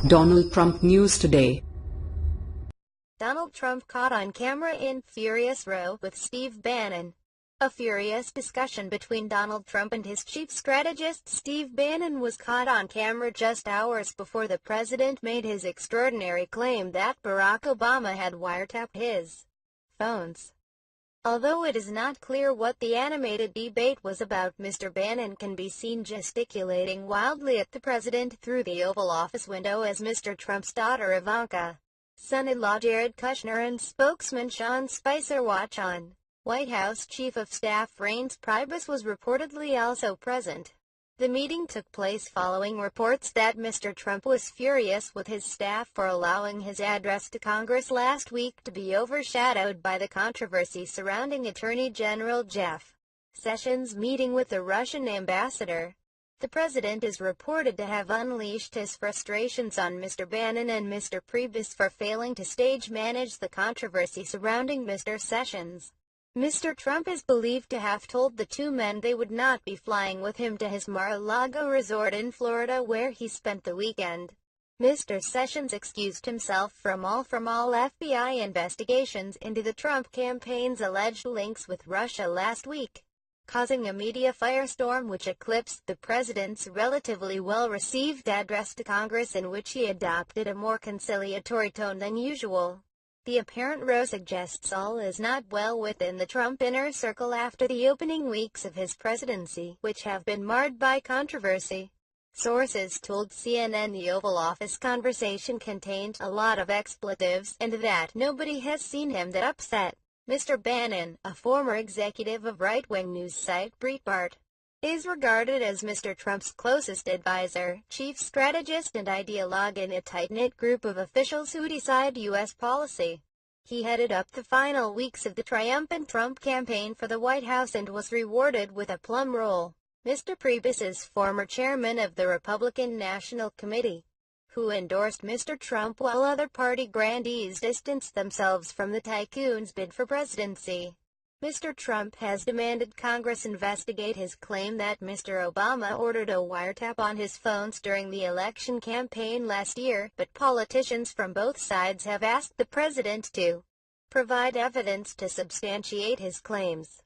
Donald Trump News Today. Donald Trump caught on camera in furious row with Steve Bannon. A furious discussion between Donald Trump and his chief strategist Steve Bannon was caught on camera just hours before the president made his extraordinary claim that Barack Obama had wiretapped his phones. Although it is not clear what the animated debate was about, Mr. Bannon can be seen gesticulating wildly at the president through the Oval Office window as Mr. Trump's daughter Ivanka, son-in-law Jared Kushner and spokesman Sean Spicer watch on. White House Chief of Staff Reince Priebus was reportedly also present. The meeting took place following reports that Mr. Trump was furious with his staff for allowing his address to Congress last week to be overshadowed by the controversy surrounding Attorney General Jeff Sessions' meeting with the Russian ambassador. The president is reported to have unleashed his frustrations on Mr. Bannon and Mr. Priebus for failing to stage manage the controversy surrounding Mr. Sessions. Mr. Trump is believed to have told the two men they would not be flying with him to his Mar-a-Lago resort in Florida where he spent the weekend. Mr. Sessions excused himself from all FBI investigations into the Trump campaign's alleged links with Russia last week, causing a media firestorm which eclipsed the president's relatively well-received address to Congress, in which he adopted a more conciliatory tone than usual. The apparent row suggests all is not well within the Trump inner circle after the opening weeks of his presidency, which have been marred by controversy. Sources told CNN the Oval Office conversation contained a lot of expletives, and that nobody has seen him that upset. Mr. Bannon, a former executive of right-wing news site Breitbart, is regarded as Mr. Trump's closest advisor, chief strategist and ideologue in a tight-knit group of officials who decide U.S. policy. He headed up the final weeks of the triumphant Trump campaign for the White House and was rewarded with a plum roll. Mr. Priebus is former chairman of the Republican National Committee, who endorsed Mr. Trump while other party grandees distanced themselves from the tycoon's bid for presidency. Mr. Trump has demanded Congress investigate his claim that Mr. Obama ordered a wiretap on his phones during the election campaign last year, but politicians from both sides have asked the president to provide evidence to substantiate his claims.